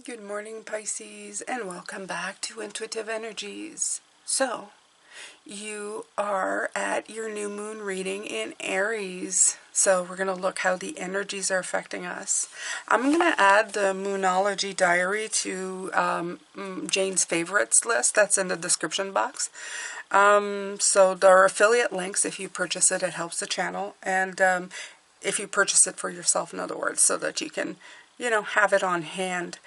Good morning, Pisces, and welcome back to Intuitive Energies. So, you are at your new moon reading in Aries. So we're going to look how the energies are affecting us. I'm going to add the Moonology Diary to Jane's favorites list. That's in the description box. So there are affiliate links. If you purchase it, it helps the channel. And if you purchase it for yourself, in other words, so that you can, have it on hand.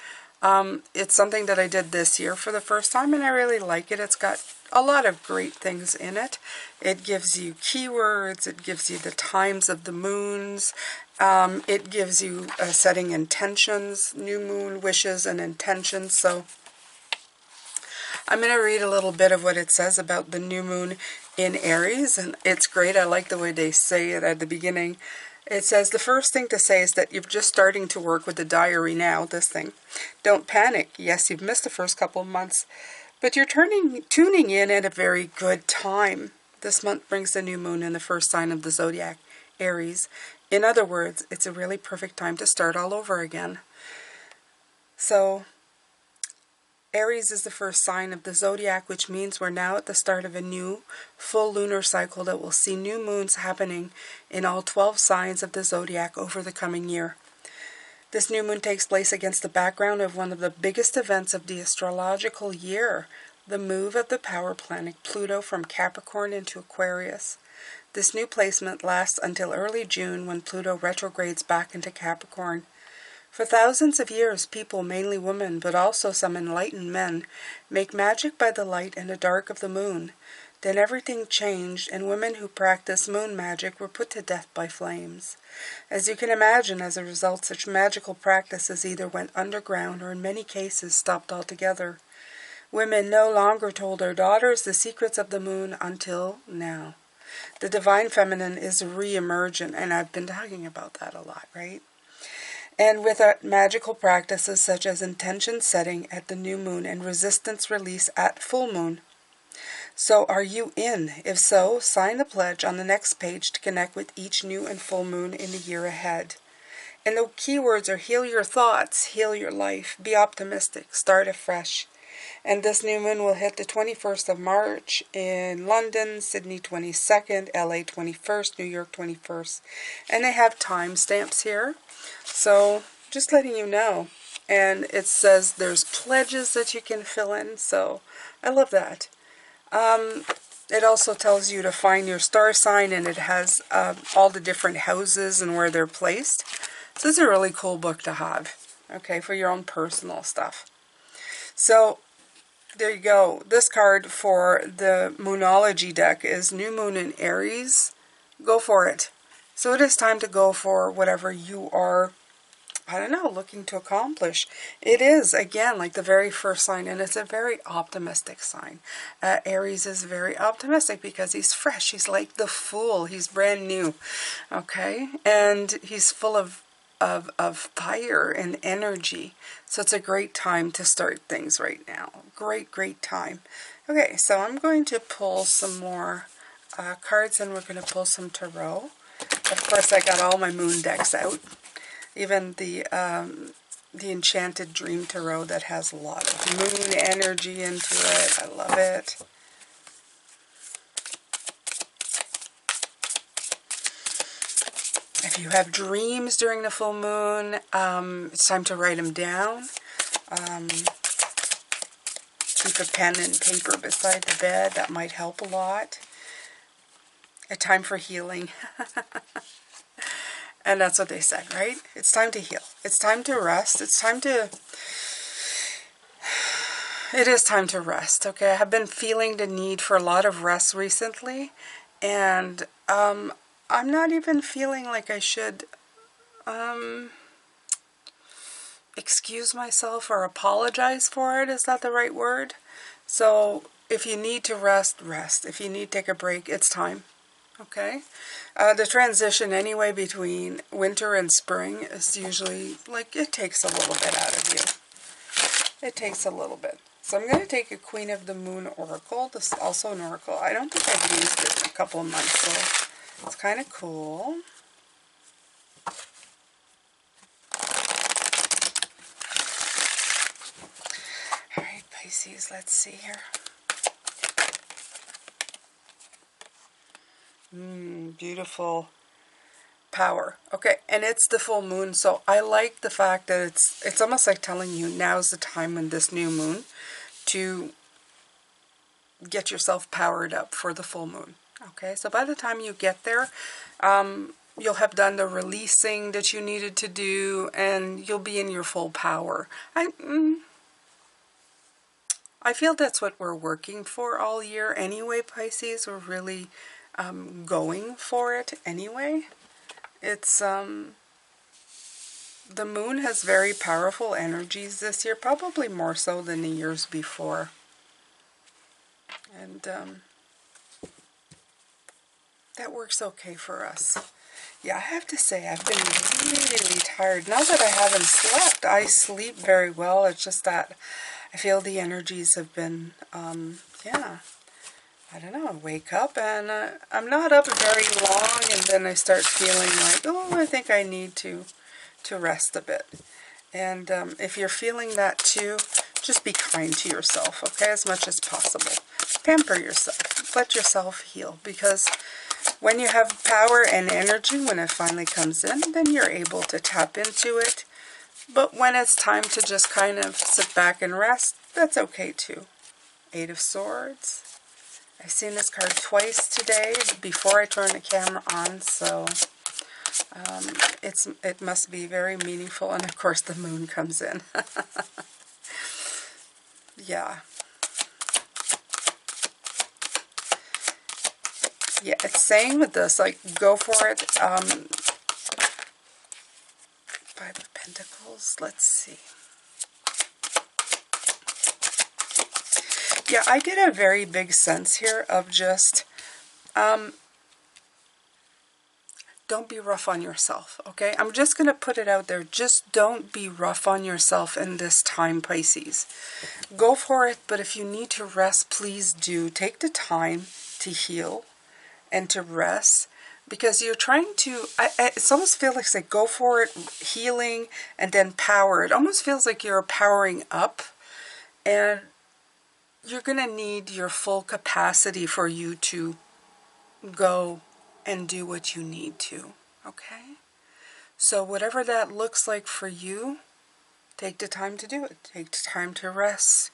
It's something that I did this year for the first time, and I really like it. It's got a lot of great things in it. It gives you keywords, it gives you the times of the moons, it gives you setting intentions, new moon wishes and intentions. So I'm going to read a little bit of what it says about the new moon in Aries, and it's great. I like the way they say it at the beginning. It says, the first thing to say is that you're just starting to work with the diary now, this thing. Don't panic. Yes, you've missed the first couple of months, but you're tuning in at a very good time. This month brings the new moon in the first sign of the zodiac, Aries. In other words, it's a really perfect time to start all over again. So, Aries is the first sign of the zodiac, which means we're now at the start of a new full lunar cycle that will see new moons happening in all 12 signs of the zodiac over the coming year. This new moon takes place against the background of one of the biggest events of the astrological year, the move of the power planet Pluto from Capricorn into Aquarius. This new placement lasts until early June, when Pluto retrogrades back into Capricorn. For thousands of years, people, mainly women, but also some enlightened men, make magic by the light and the dark of the moon. Then everything changed, and women who practiced moon magic were put to death by flames. As you can imagine, as a result, such magical practices either went underground or in many cases stopped altogether. Women no longer told their daughters the secrets of the moon until now. The divine feminine is re-emergent, and I've been talking about that a lot, right? And with magical practices such as intention setting at the new moon and resistance release at full moon. So are you in? If so, sign the pledge on the next page to connect with each new and full moon in the year ahead. And the keywords are heal your thoughts, heal your life, be optimistic, start afresh. And this new moon will hit the 21st of March in London, Sydney 22nd, LA 21st, New York 21st. And they have time stamps here. So just letting you know. And it says there's pledges that you can fill in. So I love that. It also tells you to find your star sign, and it has all the different houses and where they're placed. So it's a really cool book to have, okay, for your own personal stuff. So there you go. This card for the Moonology deck is New Moon in Aries. Go for it. So it is time to go for whatever you are, looking to accomplish. It is, again, like the very first sign, and it's a very optimistic sign. Aries is very optimistic because he's fresh. He's like the Fool. He's brand new, okay? And he's full of fire and energy. So it's a great time to start things right now. Great time. Okay, so I'm going to pull some more cards, and we're going to pull some tarot. Of course, I got all my moon decks out. Even the Enchanted Dream Tarot that has a lot of moon energy into it. I love it. If you have dreams during the full moon, it's time to write them down. Keep a pen and paper beside the bed. That might help a lot. A time for healing. And that's what they said, right? It's time to heal. It's time to rest. It is time to rest, okay? I have been feeling the need for a lot of rest recently. And I'm not even feeling like I should excuse myself or apologize for it. Is that the right word? So if you need to rest, rest. If you need to take a break, it's time. Okay? The transition anyway between winter and spring is usually, like, it takes a little bit out of you. It takes a little bit. So I'm going to take a Queen of the Moon Oracle. This is also an oracle. I don't think I've used it in a couple of months, so it's kind of cool. Pisces. Let's see here. Beautiful power. Okay, and it's the full moon, so I like the fact that it's almost like telling you now's the time in this new moon to get yourself powered up for the full moon. Okay, so by the time you get there, you'll have done the releasing that you needed to do, and you'll be in your full power. I feel that's what we're working for all year anyway, Pisces. We're really going for it anyway. It's, the moon has very powerful energies this year, probably more so than the years before. And that works okay for us. Yeah, I have to say, I've been really tired. Now that I haven't slept, I sleep very well. It's just that I feel the energies have been, yeah, I don't know, I wake up and I'm not up very long, and then I start feeling like, oh, I think I need to rest a bit. And if you're feeling that too, just be kind to yourself, okay, as much as possible. Pamper yourself. Let yourself heal, because when you have power and energy, when it finally comes in, then you're able to tap into it. But when it's time to just kind of sit back and rest, that's okay too. 8 of Swords. I've seen this card twice today before I turn the camera on, so it must be very meaningful. And of course the moon comes in. Yeah. Yeah, it's saying with this, like, go for it. 5 of Pentacles. Let's see. Yeah, I get a very big sense here of just, don't be rough on yourself, okay? I'm just going to put it out there. Just don't be rough on yourself in this time, Pisces. Go for it, but if you need to rest, please do. Take the time to heal and to rest, because you're trying to, it almost feels like go for it, healing, and then power. It almost feels like you're powering up, and you're going to need your full capacity for you to go and do what you need to, okay? So whatever that looks like for you, take the time to do it. Take the time to rest,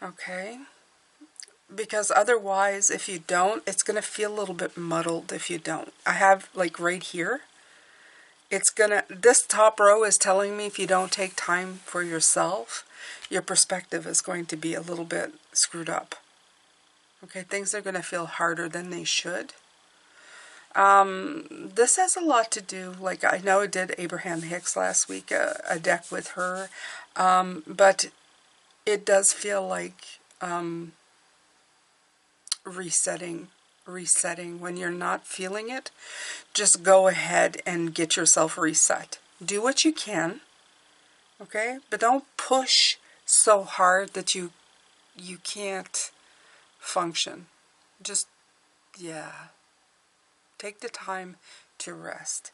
okay? Because otherwise, if you don't, it's going to feel a little bit muddled if you don't. I have, like, right here, it's going to, this top row is telling me if you don't take time for yourself, your perspective is going to be a little bit screwed up. Okay, things are going to feel harder than they should. This has a lot to do, like, I know I did Abraham Hicks last week, a deck with her, but it does feel like resetting. When you're not feeling it, just go ahead and get yourself reset. Do what you can, okay? But don't push so hard that you can't function. Just, yeah, take the time to rest,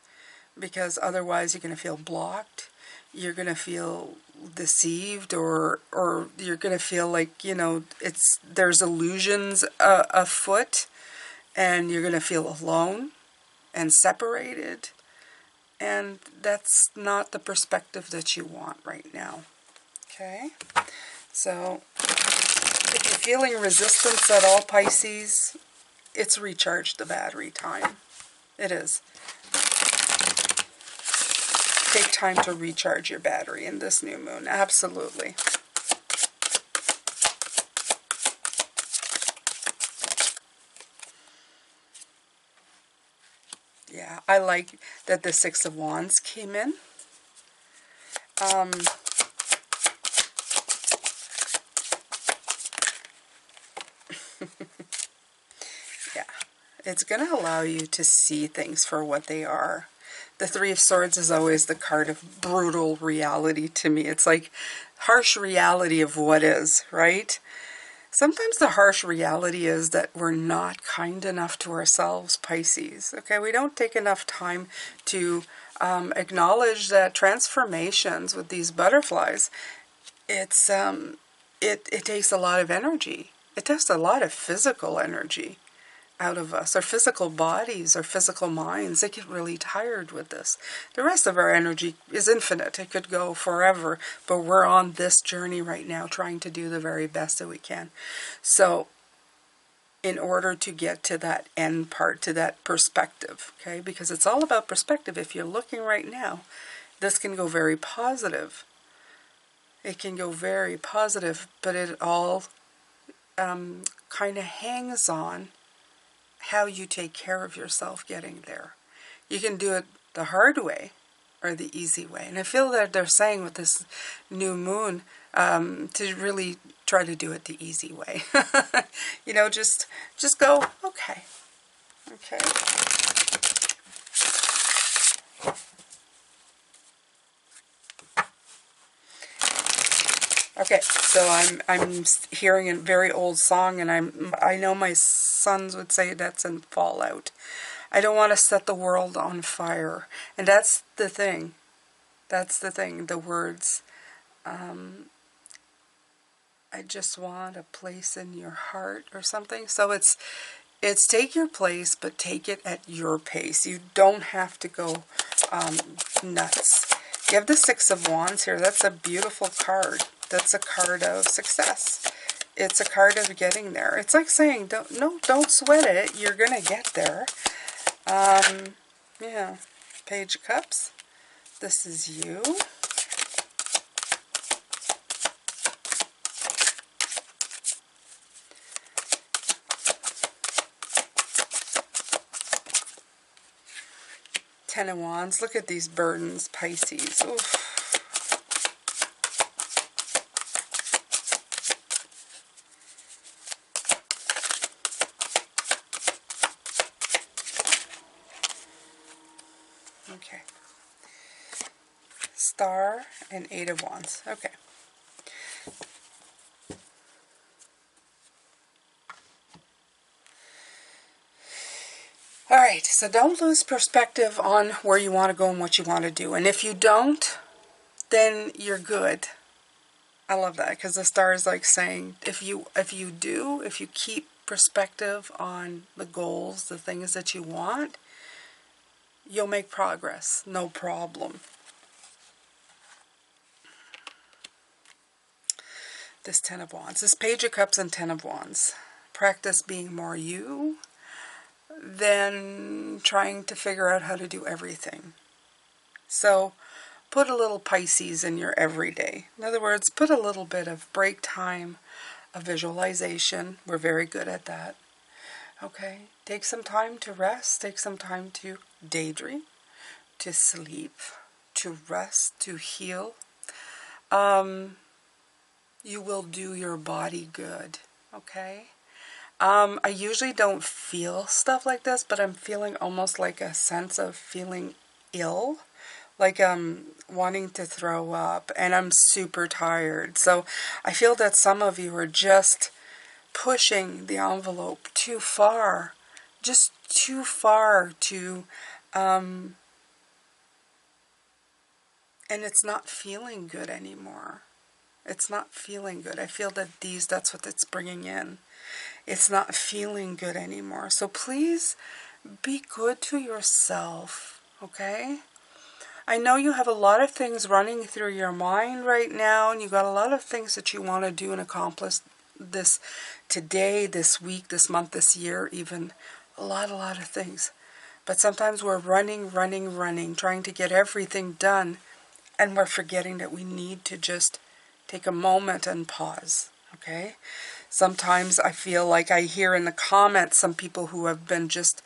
because otherwise you're going to feel blocked. You're going to feel deceived, or you're going to feel like, you know, there's illusions afoot, and you're going to feel alone and separated, and that's not the perspective that you want right now. Okay, so if you're feeling resistance at all, Pisces, it's recharge the battery time. It is. Take time to recharge your battery in this new moon. Absolutely. Yeah, I like that the 6 of Wands came in. Yeah, it's going to allow you to see things for what they are. The 3 of Swords is always the card of brutal reality to me. It's like harsh reality of what is, right? Sometimes the harsh reality is that we're not kind enough to ourselves, Pisces. Okay, we don't take enough time to acknowledge that transformations with these butterflies, it's it takes a lot of energy. It takes a lot of physical energy out of us. Our physical bodies, our physical minds, they get really tired with this. The rest of our energy is infinite. It could go forever, but we're on this journey right now trying to do the very best that we can. So in order to get to that end part, to that perspective, okay, because it's all about perspective. If you're looking right now, this can go very positive. It can go very positive, but it all kind of hangs on how you take care of yourself getting there. You can do it the hard way or the easy way. And I feel that they're saying with this new moon to really try to do it the easy way. You know, just go, okay. Okay. Okay, so I'm hearing a very old song, and I know my sons would say that's in Fallout. I don't want to set the world on fire, and that's the thing. That's the thing. The words. I just want a place in your heart or something. So it's take your place, but take it at your pace. You don't have to go nuts. You have the Six of Wands here. That's a beautiful card. That's a card of success. It's a card of getting there. It's like saying, don't sweat it. You're going to get there. Yeah. Page of Cups. This is you. Ten of Wands. Look at these burdens, Pisces. Oof. Okay. Star and Eight of Wands. Okay. All right, so don't lose perspective on where you want to go and what you want to do. And if you don't, then you're good. I love that, because the star is like saying, if you keep perspective on the goals, the things that you want, you'll make progress, no problem. This Ten of Wands, this Page of Cups and Ten of Wands. Practice being more you than trying to figure out how to do everything. So put a little Pisces in your everyday. In other words, put a little bit of break time, of visualization. We're very good at that. Okay, take some time to rest. Take some time to daydream, to sleep, to rest, to heal. You will do your body good. Okay. I usually don't feel stuff like this, but I'm feeling almost like a sense of feeling ill, like wanting to throw up, and I'm super tired. So I feel that some of you are just pushing the envelope too far, just too far to, and it's not feeling good anymore. It's not feeling good. I feel that that's what it's bringing in. It's not feeling good anymore. So please be good to yourself, okay? I know you have a lot of things running through your mind right now, and you got a lot of things that you want to do and accomplish this today, this week, this month, this year, even a lot of things. But sometimes we're running, trying to get everything done, and we're forgetting that we need to just take a moment and pause, okay? Sometimes I feel like I hear in the comments some people who have been just,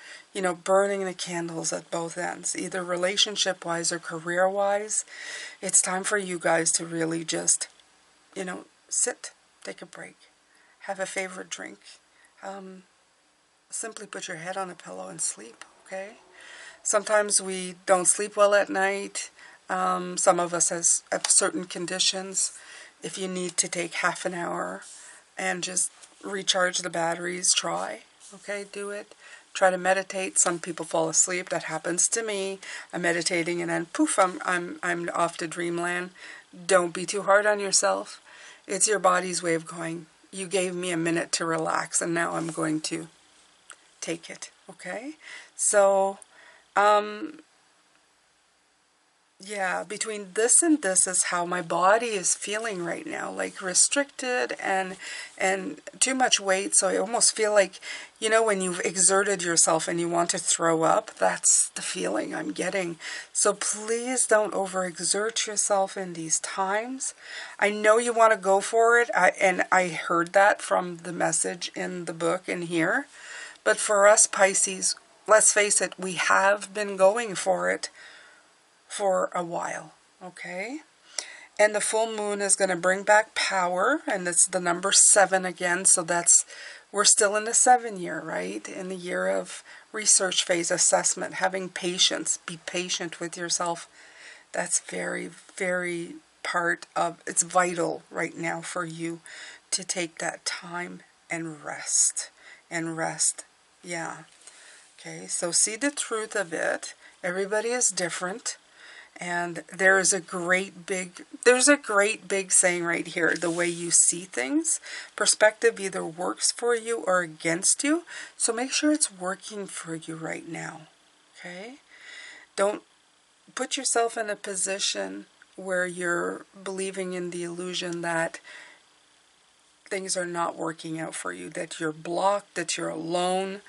burning the candles at both ends, either relationship-wise or career-wise. It's time for you guys to really just, sit, take a break, have a favorite drink, simply put your head on a pillow and sleep, okay? Sometimes we don't sleep well at night. Some of us have certain conditions. If you need to take half an hour and just recharge the batteries, try. Okay, do it. Try to meditate. Some people fall asleep. That happens to me. I'm meditating and then poof, I'm off to dreamland. Don't be too hard on yourself. It's your body's way of going, you gave me a minute to relax, and now I'm going to take it, okay? So, yeah, between this and this is how my body is feeling right now, like restricted and too much weight. So I almost feel like, you know, when you've exerted yourself and you want to throw up, that's the feeling I'm getting. So please don't overexert yourself in these times. I know you want to go for it, and I heard that from the message in the book in here. But for us Pisces, let's face it, we have been going for it for a while, okay? And the full moon is going to bring back power, and it's the number 7 again, so that's, we're still in the 7 year, right? In the year of research phase, assessment, having patience, be patient with yourself. That's very, very part of, it's vital right now for you to take that time and rest, yeah. Okay, so see the truth of it. Everybody is different. And there's a great big saying right here, the way you see things. Perspective either works for you or against you. So make sure it's working for you right now. Okay? Don't put yourself in a position where you're believing in the illusion that things are not working out for you, that you're blocked, that you're alone,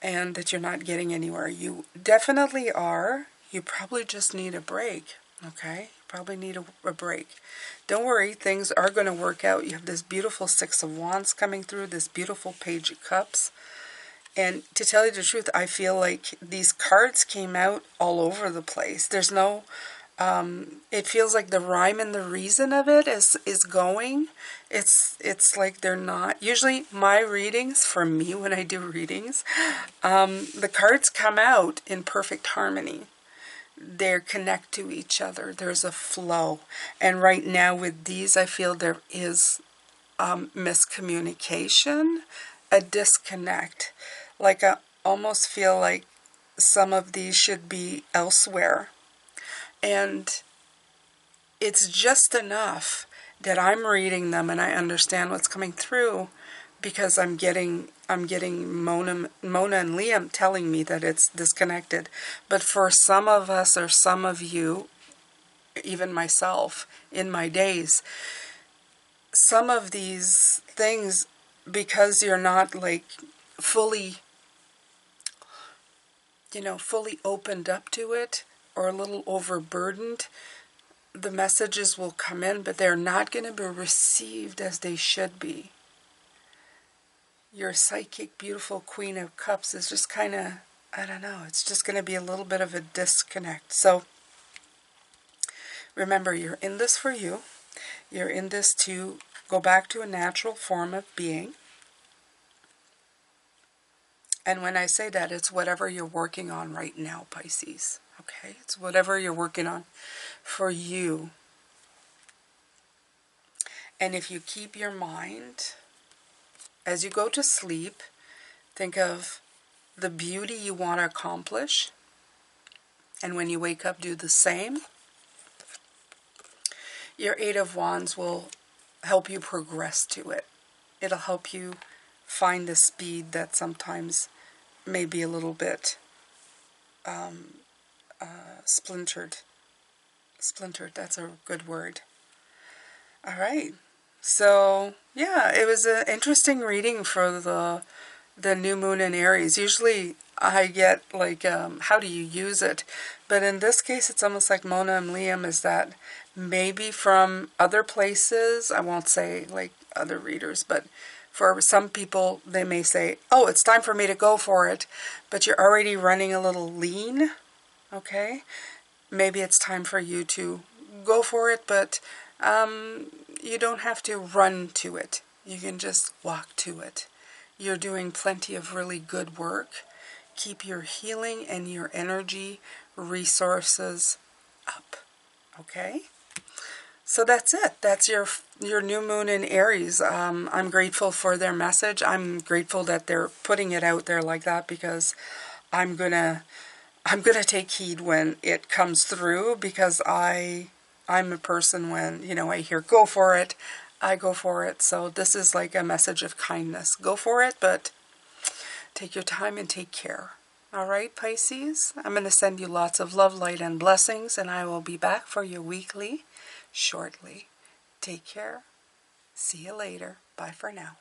and that you're not getting anywhere. You definitely are. You probably just need a break, okay? You probably need a break. Don't worry, things are going to work out. You have this beautiful 6 of Wands coming through, this beautiful Page of Cups. And to tell you the truth, I feel like these cards came out all over the place. There's no, it feels like the rhyme and the reason of it is going. It's like they're not. Usually my readings, for me when I do readings, the cards come out in perfect harmony. They connect to each other. There's a flow. And right now with these, I feel there is miscommunication, a disconnect. Like I almost feel like some of these should be elsewhere. And it's just enough that I'm reading them and I understand what's coming through, because I'm getting Mona and Liam telling me that it's disconnected. But for some of us, or some of you, even myself, in my days, some of these things, because you're not like fully, fully opened up to it, or a little overburdened, the messages will come in, but they're not going to be received as they should be. Your psychic, beautiful Queen of Cups is just kind of, I don't know, it's just going to be a little bit of a disconnect. So remember, you're in this for you. You're in this to go back to a natural form of being. And when I say that, it's whatever you're working on right now, Pisces. Okay? It's whatever you're working on for you. And if you keep your mind, as you go to sleep, think of the beauty you want to accomplish. And when you wake up, do the same. Your 8 of Wands will help you progress to it. It'll help you find the speed that sometimes may be a little bit splintered. Splintered, that's a good word. All right. So, yeah, it was an interesting reading for the new moon in Aries. Usually I get like, how do you use it? But in this case, it's almost like Mona and Liam is that maybe from other places, I won't say like other readers, but for some people, they may say, oh, it's time for me to go for it, but you're already running a little lean, okay? Maybe it's time for you to go for it, but you don't have to run to it. You can just walk to it. You're doing plenty of really good work. Keep your healing and your energy resources up, okay? So that's it. That's your new moon in Aries. I'm grateful for their message. I'm grateful that they're putting it out there like that, because I'm gonna take heed when it comes through, because I I'm a person when, you know, I hear go for it, I go for it. So this is like a message of kindness. Go for it, but take your time and take care. All right, Pisces? I'm going to send you lots of love, light, and blessings, and I will be back for your weekly shortly. Take care. See you later. Bye for now.